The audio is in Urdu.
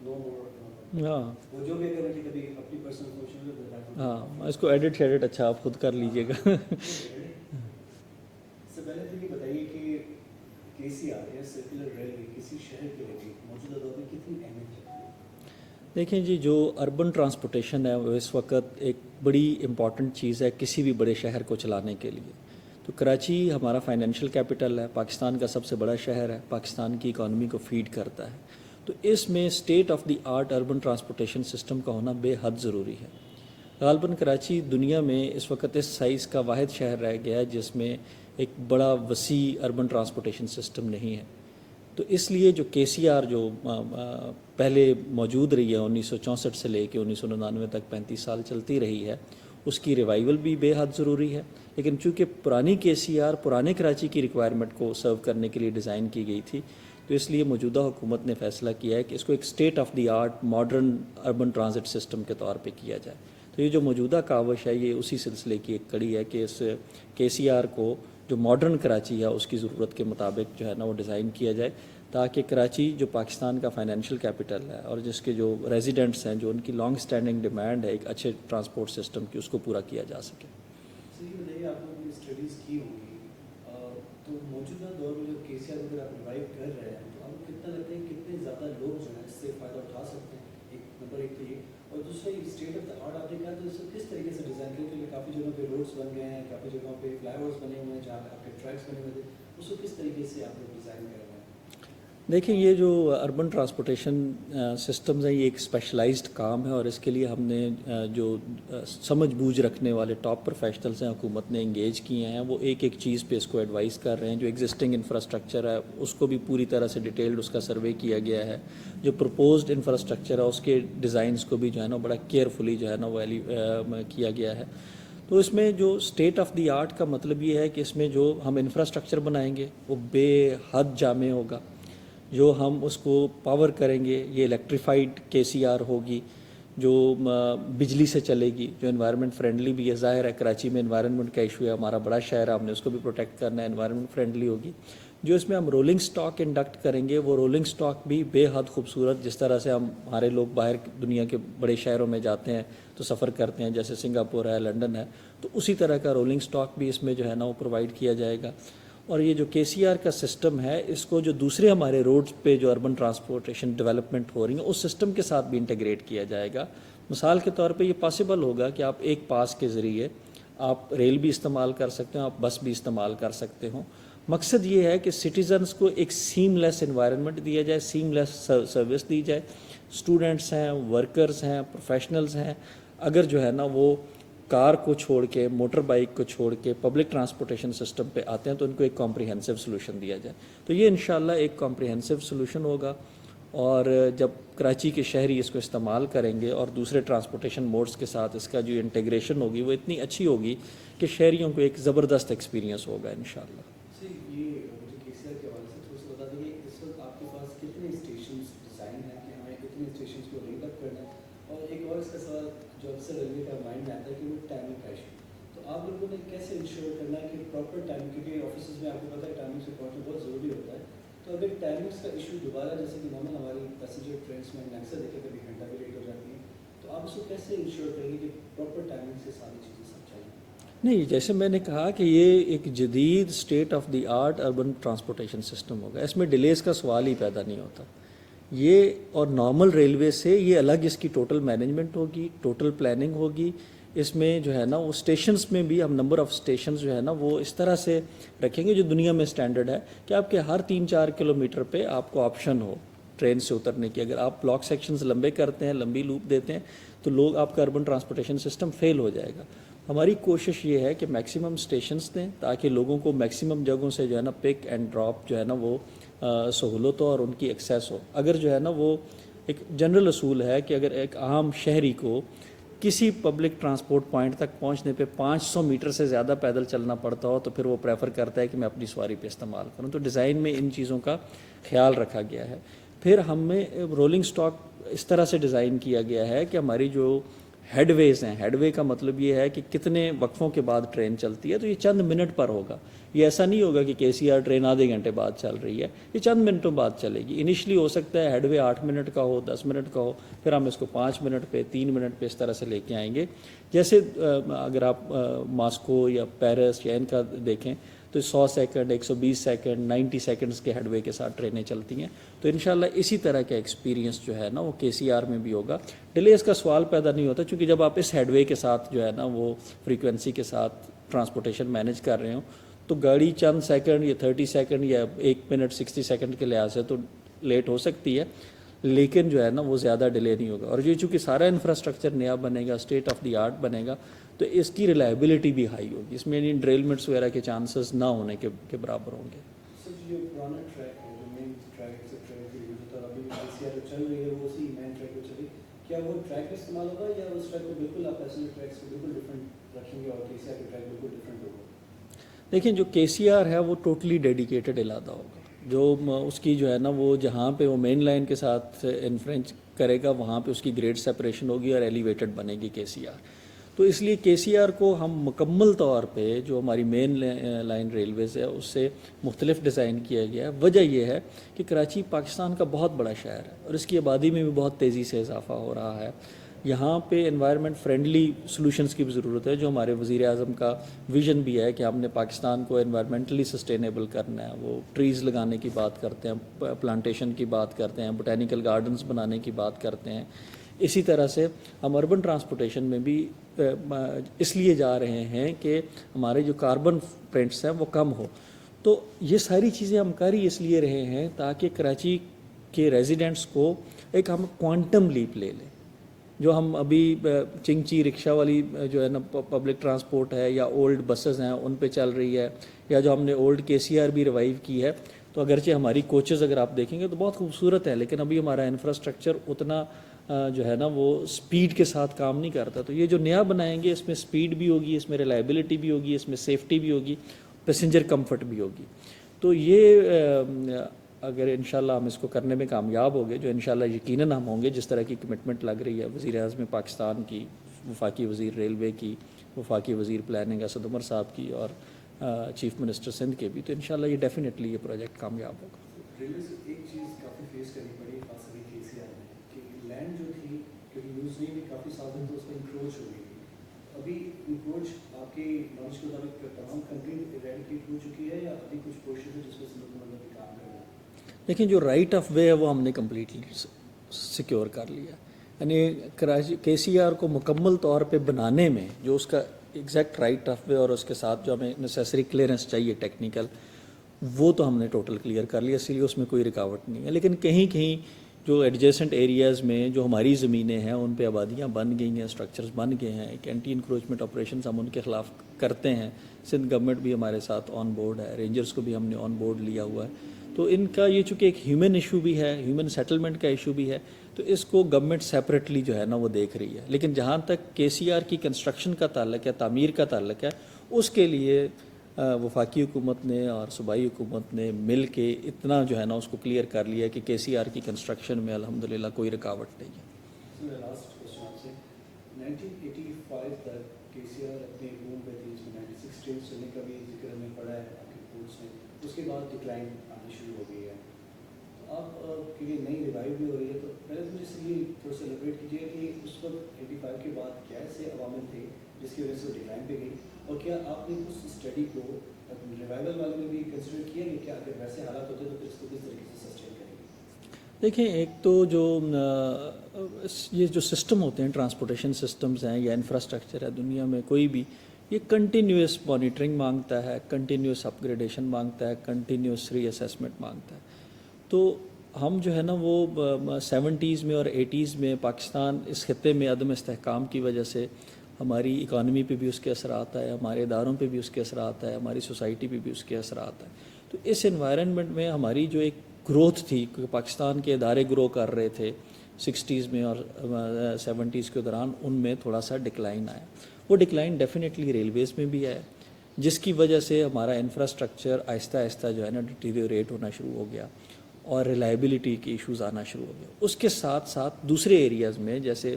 ہاں وہ جو بھی اگر کبھی اپنی پرسنل فنکشن ہاں، اس کو ایڈٹ شیڈٹ اچھا آپ خود کر لیجیے گا. اس سے پہلے تو یہ بتائیے کہ کے سی آر یا سرکولر ریلوے کسی شہر کے لیے موجودہ دور میں کتنی اہمیت رکھتی ہے؟ دیکھیں جی، جو اربن ٹرانسپورٹیشن ہے وہ اس وقت ایک بڑی امپورٹنٹ چیز ہے کسی بھی بڑے شہر کو چلانے کے لیے. تو کراچی ہمارا فائنینشیل کیپٹل ہے، پاکستان کا سب سے بڑا شہر ہے، پاکستان کی اکانومی کو فیڈ کرتا ہے. تو اس میں state of the art urban transportation system کا ہونا بے حد ضروری ہے. غالباً کراچی دنیا میں اس وقت اس سائز کا واحد شہر رہ گیا ہے جس میں ایک بڑا وسیع اربن ٹرانسپورٹیشن سسٹم نہیں ہے. تو اس لیے جو کے سی آر جو پہلے موجود رہی ہے 1964 سے لے کے 1999 تک 35 سال چلتی رہی ہے، اس کی ریوائیول بھی بے حد ضروری ہے. لیکن چونکہ پرانی کے سی آر پرانے کراچی کی ریکوائرمنٹ کو سرو کرنے کے لیے ڈیزائن کی گئی تھی، تو اس لیے موجودہ حکومت نے فیصلہ کیا ہے کہ اس کو ایک state of the art modern urban transit system کے طور پہ کیا جائے. تو یہ جو موجودہ کاوش ہے یہ اسی سلسلے کی ایک کڑی ہے کہ اس کے سی آر کو جو ماڈرن کراچی ہے اس کی ضرورت کے مطابق جو ہے نا وہ ڈیزائن کیا جائے، تاکہ کراچی جو پاکستان کا فائنینشیل کیپٹل ہے اور جس کے جو ریزیڈنٹس ہیں جو ان کی لانگ سٹینڈنگ ڈیمانڈ ہے ایک اچھے ٹرانسپورٹ سسٹم کی، اس کو پورا کیا جا سکے. یہ بتائیے آپ لوگوں نے اسٹڈیز کی ہوں گی تو موجودہ دور میں جو کے سی آر اگر آپ ریوائو کر رہے ہیں تو آپ کو کتنا لگتا ہے کتنے زیادہ لوگ جو ہیں اس سے فائدہ اٹھا سکتے ہیں؟ ایک نمبر ایک تو یہ، اور دوسرا اسٹیٹ آف دا آرٹ آپ نے کہا تو اس کو کس طریقے سے ڈیزائن کیا؟ کیونکہ کافی جگہوں پہ روڈس بن گئے ہیں، کافی جگہوں پہ فلائی اوورس بنے ہوئے ہیں جہاں آپ کے ٹریکس بنے ہوئے تھے، اس کو کس طریقے سے آپ لوگ ڈیزائن کر رہے ہیں؟ دیکھیں یہ جو اربن ٹرانسپورٹیشن سسٹمز ہیں یہ ایک اسپیشلائزڈ کام ہے، اور اس کے لیے ہم نے جو سمجھ بوجھ رکھنے والے ٹاپ پروفیشنلز ہیں حکومت نے انگیج کیے ہیں، وہ ایک ایک چیز پہ اس کو ایڈوائز کر رہے ہیں. جو ایگزسٹنگ انفراسٹرکچر ہے اس کو بھی پوری طرح سے ڈیٹیلڈ اس کا سروے کیا گیا ہے. جو پرپوزڈ انفراسٹرکچر ہے اس کے ڈیزائنس کو بھی جو ہے نا بڑا کیئرفلی جو ہے نا وہ کیا گیا ہے. تو اس میں جو اسٹیٹ آف دی آرٹ کا مطلب یہ ہے کہ اس میں جو ہم انفراسٹرکچر بنائیں گے وہ بے حد جامع ہوگا. جو ہم اس کو پاور کریں گے یہ الیکٹریفائڈ کے سی آر ہوگی، جو بجلی سے چلے گی، جو انوائرمنٹ فرینڈلی بھی ہے. ظاہر ہے کراچی میں انوائرمنٹ کا ایشو ہے، ہمارا بڑا شہر ہے، ہم نے اس کو بھی پروٹیکٹ کرنا ہے، انوائرمنٹ فرینڈلی ہوگی. جو اس میں ہم رولنگ سٹاک انڈکٹ کریں گے وہ رولنگ سٹاک بھی بے حد خوبصورت، جس طرح سے ہمارے لوگ باہر دنیا کے بڑے شہروں میں جاتے ہیں تو سفر کرتے ہیں، جیسے سنگاپور ہے، لنڈن ہے، تو اسی طرح کا رولنگ سٹاک بھی اس میں جو ہے نا وہ پرووائڈ کیا جائے گا. اور یہ جو کے سی آر کا سسٹم ہے اس کو جو دوسرے ہمارے روڈز پہ جو اربن ٹرانسپورٹیشن ڈیولپمنٹ ہو رہی ہیں اس سسٹم کے ساتھ بھی انٹیگریٹ کیا جائے گا. مثال کے طور پہ یہ پاسبل ہوگا کہ آپ ایک پاس کے ذریعے آپ ریل بھی استعمال کر سکتے ہوں، آپ بس بھی استعمال کر سکتے ہوں. مقصد یہ ہے کہ سٹیزنز کو ایک سیم لیس انوائرمنٹ دیا جائے، سیم لیس سروس دی جائے. اسٹوڈنٹس ہیں، ورکرز ہیں، پروفیشنلز ہیں، اگر جو ہے نا وہ کار کو چھوڑ کے، موٹر بائک کو چھوڑ کے پبلک ٹرانسپورٹیشن سسٹم پہ آتے ہیں تو ان کو ایک کمپریہنسو سلوشن دیا جائے. تو یہ انشاءاللہ ایک کمپریہنسو سلوشن ہوگا، اور جب کراچی کے شہری اس کو استعمال کریں گے اور دوسرے ٹرانسپورٹیشن موڈز کے ساتھ اس کا جو انٹیگریشن ہوگی وہ اتنی اچھی ہوگی کہ شہریوں کو ایک زبردست ایکسپیرینس ہوگا انشاءاللہ. یہ مجھے کے سی آر کے حوالے سے تھوڑا سا بتا دیں کہ اس وقت آپ کے پاس کتنے اسٹیشنز ڈیزائن ہیں کہ ہمیں کتنے اسٹیشنز کو لنک اپ کرنا ہے؟ اور ایک اور اس کا سوال جو اکثر ریلوے کا مائنڈ میں آتا ہے کہ وہ ٹائمنگ کا ایشو، تو آپ لوگوں نے کیسے انشور کرنا ہے کہ پراپر ٹائم، کیونکہ آفیسز میں آپ کو پتہ ہے ٹائمنگ سے پہنچنا بہت ضروری ہوتا ہے. تو اگر ٹائمنگس کا ایشو دوبارہ جیسے کہ نارمل ہماری پیسنجر ٹرینس میں اکثر دیکھیں کبھی گھنٹہ بھی لیٹ ہو جاتی ہے، تو آپ اس کو کیسے انشور کریں گے کہ پراپر ٹائمنگ سے ساری چیزیں سب چلیں؟ نہیں، جیسے میں نے کہا کہ یہ ایک جدید state of the art urban transportation system ہوگا، اس میں ڈیلیز کا سوال ہی پیدا نہیں ہوتا. یہ اور نارمل ریلوے سے یہ الگ اس کی ٹوٹل مینجمنٹ ہوگی، ٹوٹل پلاننگ ہوگی. اس میں جو ہے نا وہ اسٹیشنز میں بھی ہم نمبر آف اسٹیشنز جو ہے نا وہ اس طرح سے رکھیں گے جو دنیا میں اسٹینڈرڈ ہے کہ آپ کے ہر 3-4 کلومیٹر پہ آپ کو آپشن ہو ٹرین سے اترنے کی. اگر آپ بلاک سیکشنز لمبے کرتے ہیں، لمبی لوپ دیتے ہیں تو لوگ آپ کا اربن ٹرانسپورٹیشن سسٹم فیل ہو جائے گا. ہماری کوشش یہ ہے کہ میکسیمم اسٹیشنز دیں تاکہ لوگوں کو میکسیمم جگہوں سے جو ہے نا پک اینڈ ڈراپ جو ہے نا وہ سہولت ہو اور ان کی ایکسیس ہو. اگر جو ہے نا وہ ایک جنرل اصول ہے کہ اگر ایک عام شہری کو کسی پبلک ٹرانسپورٹ پوائنٹ تک پہنچنے پہ 500 میٹر سے زیادہ پیدل چلنا پڑتا ہو تو پھر وہ پریفر کرتا ہے کہ میں اپنی سواری پہ استعمال کروں. تو ڈیزائن میں ان چیزوں کا خیال رکھا گیا ہے. پھر ہمیں رولنگ سٹاک اس طرح سے ڈیزائن کیا گیا ہے کہ ہماری جو ہیڈ ویز ہیں. ہیڈ وے کا مطلب یہ ہے کہ کتنے وقفوں کے بعد ٹرین چلتی ہے, تو یہ چند منٹ پر ہوگا. یہ ایسا نہیں ہوگا کہ KCR ٹرین آدھے گھنٹے بعد چل رہی ہے, یہ چند منٹوں بعد چلے گی. انیشلی ہو سکتا ہے ہیڈ وے 8 منٹ کا ہو, 10 منٹ کا ہو, پھر ہم اس کو 5 منٹ پہ, 3 منٹ پہ اس طرح سے لے کے آئیں گے. جیسے اگر آپ ماسکو یا پیرس یا ان کا دیکھیں تو 100 سیکنڈ, 120 سیکنڈ, 90 سیکنڈز کے ہیڈ وے کے ساتھ ٹرینیں چلتی ہیں. تو انشاءاللہ اسی طرح کا ایکسپیرینس جو ہے نا وہ KCR میں بھی ہوگا. ڈیلیز کا سوال پیدا نہیں ہوتا, چونکہ جب آپ اس ہیڈ وے کے ساتھ جو ہے نا وہ فریکوینسی کے ساتھ ٹرانسپورٹیشن مینیج کر رہے ہوں, تو گاڑی چند سیکنڈ یا 30 سیکنڈ یا 1 منٹ 60 سیکنڈ کے لحاظ سے تو لیٹ ہو سکتی ہے, لیکن جو ہے نا وہ زیادہ ڈیلے نہیں ہوگا. اور یہ چونکہ سارا انفراسٹرکچر نیا بنے گا, اسٹیٹ آف دی آرٹ بنے گا, تو اس کی ریلائبلٹی بھی ہائی ہوگی. اس میں ڈریلمنٹس وغیرہ کے چانسز نہ ہونے کے برابر ہوں گے. سر جو پرانا ٹریک ہے, جو مین ٹریک سے ٹریک کی جو تو ابھی KCR چل رہی ہے وہ اسی مین ٹریک پہ چلی, کیا وہ ٹریک استعمال ہوگا یا اس ٹریک کو بالکل آپ پیسنجر ٹریکس کو بالکل ڈفرینٹ رکھیں گے اور KCR کا ٹریک بالکل ڈفرینٹ ہوگا؟ دیکھیں جو KCR ہے وہ ٹوٹلی ڈیڈیکیٹڈ علاحدہ ہوگا. جو اس کی جو ہے نا وہ جہاں پہ وہ مین لائن کے ساتھ انفرنچ کرے گا وہاں پہ اس کی گریڈ سیپریشن ہوگی اور ایلیویٹڈ بنے گی KCR. تو اس لیے KCR کو ہم مکمل طور پہ جو ہماری مین لائن ریلویز ہے اس سے مختلف ڈیزائن کیا گیا ہے. وجہ یہ ہے کہ کراچی پاکستان کا بہت بڑا شہر ہے اور اس کی آبادی میں بھی بہت تیزی سے اضافہ ہو رہا ہے. یہاں پہ انوائرمنٹ فرینڈلی سلوشنز کی بھی ضرورت ہے, جو ہمارے وزیر اعظم کا ویژن بھی ہے کہ ہم نے پاکستان کو انوائرمنٹلی سسٹینیبل کرنا ہے. وہ ٹریز لگانے کی بات کرتے ہیں, پلانٹیشن کی بات کرتے ہیں, بوٹینیکل گارڈنز بنانے کی بات کرتے ہیں. اسی طرح سے ہم اربن ٹرانسپورٹیشن میں بھی اس لیے جا رہے ہیں کہ ہمارے جو کاربن پرنٹس ہیں وہ کم ہو. تو یہ ساری چیزیں ہم کر ہی اس لیے رہے ہیں تاکہ کراچی کے ریزیڈنٹس کو ایک ہم کوانٹم لیپ لے لیں. جو ہم ابھی چنگچی رکشہ والی جو ہے نا پبلک ٹرانسپورٹ ہے یا اولڈ بسز ہیں ان پہ چل رہی ہے, یا جو ہم نے اولڈ KCR بھی ریوائیو کی ہے, تو اگرچہ ہماری کوچز اگر آپ دیکھیں گے تو بہت خوبصورت ہے, لیکن ابھی ہمارا انفراسٹرکچر اتنا جو ہے نا وہ سپیڈ کے ساتھ کام نہیں کرتا. تو یہ جو نیا بنائیں گے اس میں سپیڈ بھی ہوگی, اس میں ریلائبلٹی بھی ہوگی, اس میں سیفٹی بھی ہوگی, پیسنجر کمفرٹ بھی ہوگی. تو یہ اگر انشاءاللہ ہم اس کو کرنے میں کامیاب ہو گئے, جو انشاءاللہ یقیناً ہم ہوں گے, جس طرح کی کمٹمنٹ لگ رہی ہے وزیر اعظم پاکستان کی, وفاقی وزیر ریلوے کی, وفاقی وزیر پلاننگ اسد عمر صاحب کی اور چیف منسٹر سندھ کے بھی, تو انشاءاللہ یہ ڈیفینیٹلی یہ پروجیکٹ کامیاب ہوگا. ریلوے سے ایک چیز کافی فیس کرنی پڑی خاص کر KCR میں کہ لینڈ جو تھی کیونکہ یوز نہیں بھی کافی سال تک تو اس میں انکروچ ہو گئی تھی. ابھی انکروچ آپ کے نالج کے مطابق تمام کنٹری ایریڈیکیٹ ہو چکی ہے یا ابھی کچھ پورشن ہے جس کو مطلب کام کر رہا ہے؟ لیکن جو رائٹ آف وے ہے وہ ہم نے کمپلیٹلی سیکیور کر لیا. یعنی کراچی KCR کو مکمل طور پہ بنانے میں جو اس کا ایگزیکٹ رائٹ آف وے اور اس کے ساتھ جو ہمیں نیسیسری کلیئرنس چاہیے ٹیکنیکل, وہ تو ہم نے ٹوٹل کلیئر کر لیا, اس لیے اس میں کوئی رکاوٹ نہیں ہے. لیکن کہیں کہیں جو ایڈجیسنٹ ایریاز میں جو ہماری زمینیں ہیں ان پہ آبادیاں بن گئی ہیں, اسٹرکچرز بن گئے ہیں, ایک اینٹی انکروچمنٹ آپریشنز ہم ان کے خلاف کرتے ہیں. سندھ گورنمنٹ بھی ہمارے ساتھ آن بورڈ ہے, رینجرز کو بھی ہم نے آن بورڈ لیا ہوا ہے. تو ان کا یہ چونکہ ایک ہیومن ایشو بھی ہے, ہیومن سیٹلمنٹ کا ایشو بھی ہے, تو اس کو گورنمنٹ سیپریٹلی جو ہے نا وہ دیکھ رہی ہے. لیکن جہاں تک KCR کی کنسٹرکشن کا تعلق ہے, تعمیر کا تعلق ہے, اس کے لیے وفاقی حکومت نے اور صوبائی حکومت نے مل کے اتنا جو ہے نا اس کو کلیئر کر لیا کہ KCR کی کنسٹرکشن میں الحمدللہ کوئی رکاوٹ نہیں ہے. لاسٹ کوشچن آپ سے, 1985 تک KCR اپنے روم پہ تھی, اس میں 96 ٹرینس چلنے کا بھی ذکر ہمیں پڑا ہے آپ کے رپورٹس میں. اس کے بعد ڈکلائن آنا شروع ہو گئی ہے. آپ کے لیے نئی ریوائیو بھی ہو رہی ہے, تو پہلے مجھے اس لیے تھوڑا سا ایلیبریٹ کیجیے کہ اس وقت 85 کے بعد کیا ایسے عوامل تھے جس کی وجہ سے ڈکلائن پہ گئی, اور کیا آپ نے اس اسٹڈی کو ریوائول والے میں بھی کنسیڈر کیا کہ کیا اگر ویسے حالات ہوتے تو پھر اس کو کس طریقے سے سسٹین کریں گے؟ دیکھیں, ایک تو جو یہ جو سسٹم ہوتے ہیں, ٹرانسپورٹیشن سسٹمز ہیں یا انفراسٹرکچر ہے دنیا میں کوئی بھی, یہ کنٹینیوس مانیٹرنگ مانگتا ہے, کنٹینیوس اپ گریڈیشن مانگتا ہے, کنٹینیوس ری اسیسمنٹ مانگتا ہے. تو ہم جو ہے نا وہ 70s میں اور 80s میں پاکستان اس خطے میں عدم استحکام کی وجہ سے ہماری اکانومی پہ بھی اس کے اثرات ہے, ہمارے اداروں پہ بھی اس کے اثرات ہے, ہماری سوسائٹی پہ بھی اس کے اثرات ہیں. تو اس انوائرنمنٹ میں ہماری جو ایک گروتھ تھی, کیونکہ پاکستان کے ادارے گرو کر رہے تھے 60s میں اور 70s کے دوران, ان میں تھوڑا سا ڈکلائن آیا. وہ ڈکلائن ڈیفینیٹلی ریلویز میں بھی ہے, جس کی وجہ سے ہمارا انفراسٹرکچر آہستہ آہستہ جو ہے نا ڈیٹیریوریٹ ہونا شروع ہو گیا اور ریلائبلٹی کے ایشوز آنا شروع ہو گئے. اس کے ساتھ ساتھ دوسرے ایریاز میں جیسے